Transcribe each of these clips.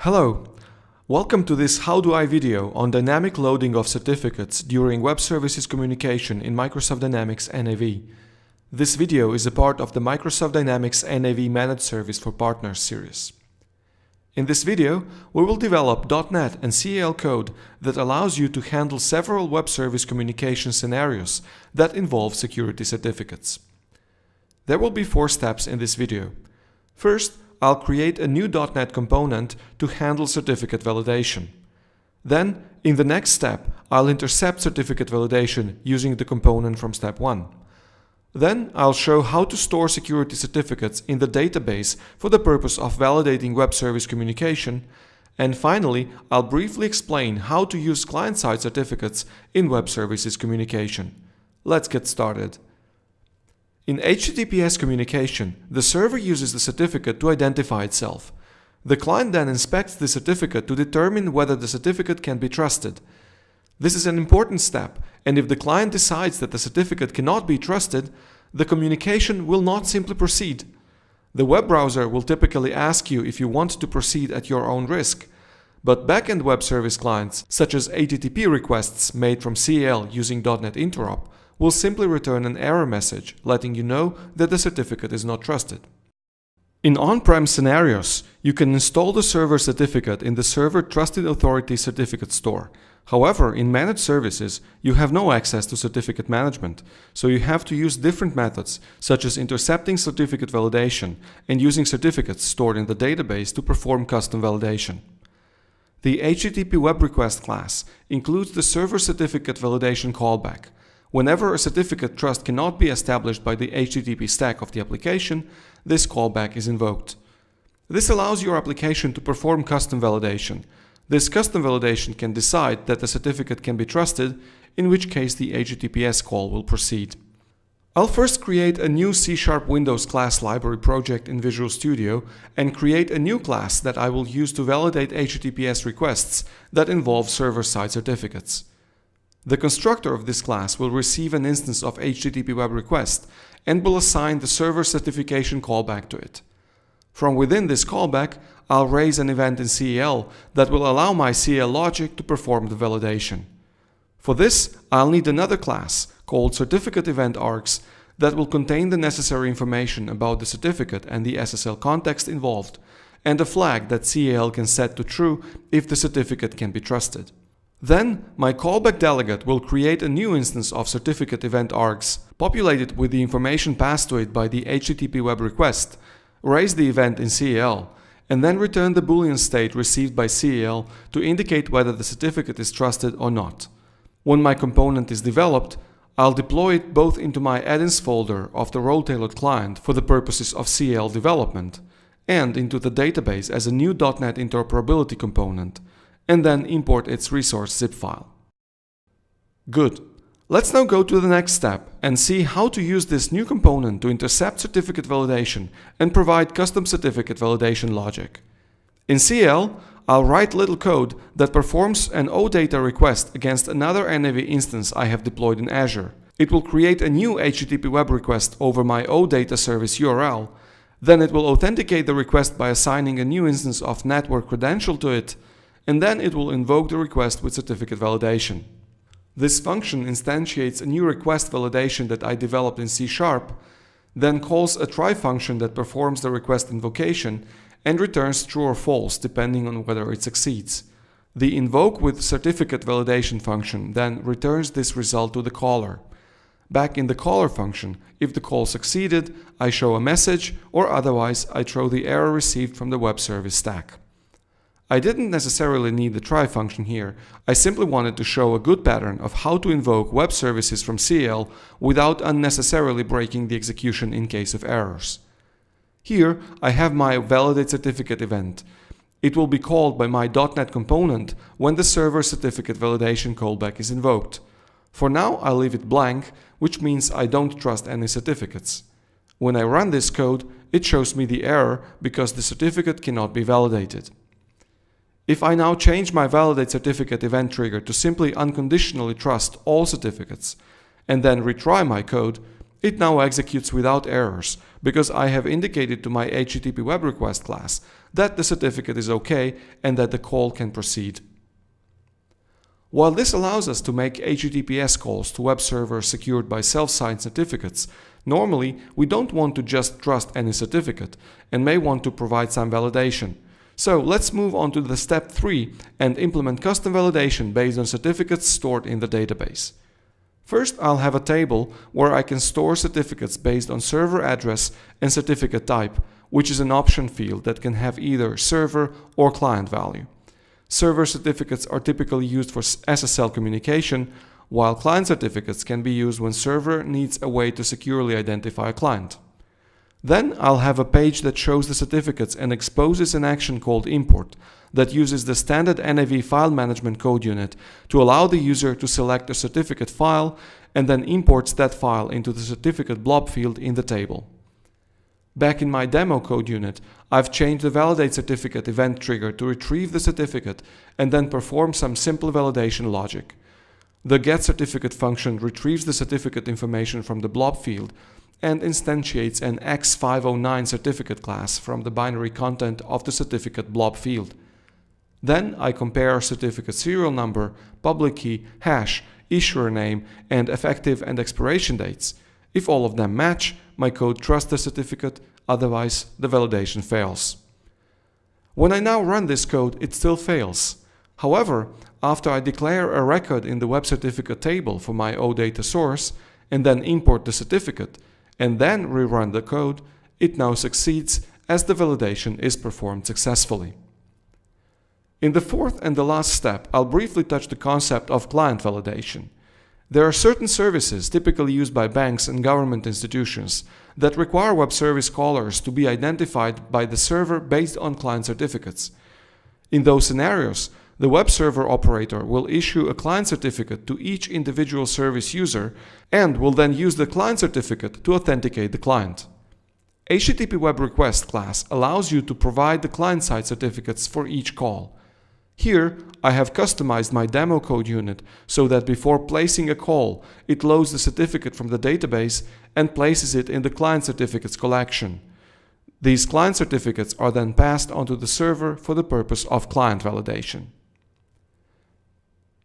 Hello, welcome to this How Do I video on dynamic loading of certificates during web services communication in Microsoft Dynamics NAV. This video is a part of the Microsoft Dynamics NAV Managed Service for Partners series. In this video, we will develop .NET and CAL code that allows you to handle several web service communication scenarios that involve security certificates. There will be 4 steps in this video. First, I'll create a new .NET component to handle certificate validation. Then, in the next step, I'll intercept certificate validation using the component from step 1. Then, I'll show how to store security certificates in the database for the purpose of validating web service communication. And finally, I'll briefly explain how to use client-side certificates in web services communication. Let's get started. In HTTPS communication, the server uses the certificate to identify itself. The client then inspects the certificate to determine whether the certificate can be trusted. This is an important step, and if the client decides that the certificate cannot be trusted, the communication will not simply proceed. The web browser will typically ask you if you want to proceed at your own risk. But backend web service clients, such as HTTP requests made from CAL using .NET Interop, will simply return an error message letting you know that the certificate is not trusted. In on-prem scenarios, you can install the server certificate in the Server Trusted Authority Certificate Store. However, in managed services, you have no access to certificate management, so you have to use different methods, such as intercepting certificate validation and using certificates stored in the database to perform custom validation. The HTTP Web Request class includes the Server Certificate Validation callback. Whenever a certificate trust cannot be established by the HTTP stack of the application, this callback is invoked. This allows your application to perform custom validation. This custom validation can decide that the certificate can be trusted, in which case the HTTPS call will proceed. I'll first create a new C# Windows class library project in Visual Studio and create a new class that I will use to validate HTTPS requests that involve server-side certificates. The constructor of this class will receive an instance of HTTP web request and will assign the server certification callback to it. From within this callback, I'll raise an event in CAL that will allow my CAL logic to perform the validation. For this, I'll need another class called Certificate Event Args that will contain the necessary information about the certificate and the SSL context involved, and a flag that CAL can set to true if the certificate can be trusted. Then, my callback delegate will create a new instance of Certificate Event Args, populated with the information passed to it by the HTTP web request, raise the event in CAL, and then return the Boolean state received by CAL to indicate whether the certificate is trusted or not. When my component is developed, I'll deploy it both into my add-ins folder of the role-tailored client for the purposes of CAL development, and into the database as a new .NET interoperability component, and then import its resource zip file. Good. Let's now go to the next step and see how to use this new component to intercept certificate validation and provide custom certificate validation logic. In CAL, I'll write little code that performs an OData request against another NAV instance I have deployed in Azure. It will create a new HTTP web request over my OData service URL. Then it will authenticate the request by assigning a new instance of network credential to it, and then it will invoke the request with certificate validation. This function instantiates a new request validation that I developed in C#, then calls a try function that performs the request invocation and returns true or false depending on whether it succeeds. The invoke with certificate validation function then returns this result to the caller. Back in the caller function, if the call succeeded, I show a message, or otherwise I throw the error received from the web service stack. I didn't necessarily need the try function here. I simply wanted to show a good pattern of how to invoke web services from CAL without unnecessarily breaking the execution in case of errors. Here I have my validate certificate event. It will be called by my .NET component when the server certificate validation callback is invoked. For now I'll leave it blank, which means I don't trust any certificates. When I run this code, it shows me the error because the certificate cannot be validated. If I now change my validate certificate event trigger to simply unconditionally trust all certificates, and then retry my code, It now executes without errors because I have indicated to my HTTP web request class that the certificate is okay and that the call can proceed. While this allows us to make HTTPS calls to web servers secured by self-signed certificates, normally we don't want to just trust any certificate and may want to provide some validation. So let's move on to the step 3 and implement custom validation based on certificates stored in the database. First, I'll have a table where I can store certificates based on server address and certificate type, which is an option field that can have either server or client value. Server certificates are typically used for SSL communication, while client certificates can be used when server needs a way to securely identify a client. Then I'll have a page that shows the certificates and exposes an action called import that uses the standard NAV file management code unit to allow the user to select a certificate file and then imports that file into the certificate blob field in the table. Back in my demo code unit, I've changed the validate certificate event trigger to retrieve the certificate and then perform some simple validation logic. The get certificate function retrieves the certificate information from the blob field and instantiates an X509 certificate class from the binary content of the certificate blob field. Then I compare certificate serial number, public key, hash, issuer name, and effective and expiration dates. If all of them match, my code trusts the certificate, otherwise the validation fails. When I now run this code, it still fails. However, after I declare a record in the web certificate table for my OData source and then import the certificate, and then rerun the code, it now succeeds as the validation is performed successfully. In the fourth and the last step, I'll briefly touch the concept of client validation. There are certain services typically used by banks and government institutions that require web service callers to be identified by the server based on client certificates. In those scenarios, the web server operator will issue a client certificate to each individual service user and will then use the client certificate to authenticate the client. HTTP web request class allows you to provide the client-side certificates for each call. Here, I have customized my demo code unit so that before placing a call, it loads the certificate from the database and places it in the client certificates collection. These client certificates are then passed onto the server for the purpose of client validation.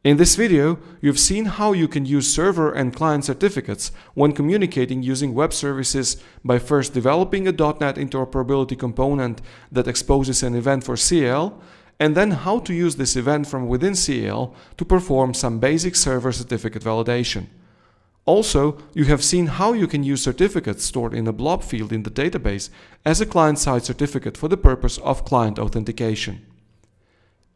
In this video, you've seen how you can use server and client certificates when communicating using web services by first developing a .NET interoperability component that exposes an event for CL, and then how to use this event from within CL to perform some basic server certificate validation. Also, you have seen how you can use certificates stored in a blob field in the database as a client-side certificate for the purpose of client authentication.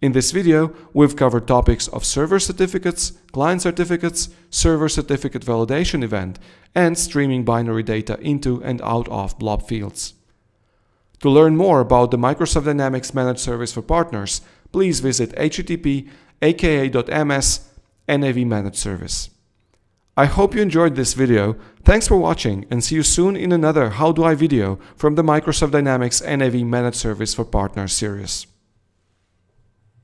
In this video, we've covered topics of server certificates, client certificates, server certificate validation event, and streaming binary data into and out of blob fields. To learn more about the Microsoft Dynamics Managed Service for Partners, please visit http://aka.ms NAV Managed Service. I hope you enjoyed this video. Thanks for watching and see you soon in another How Do I video from the Microsoft Dynamics NAV Managed Service for Partners series.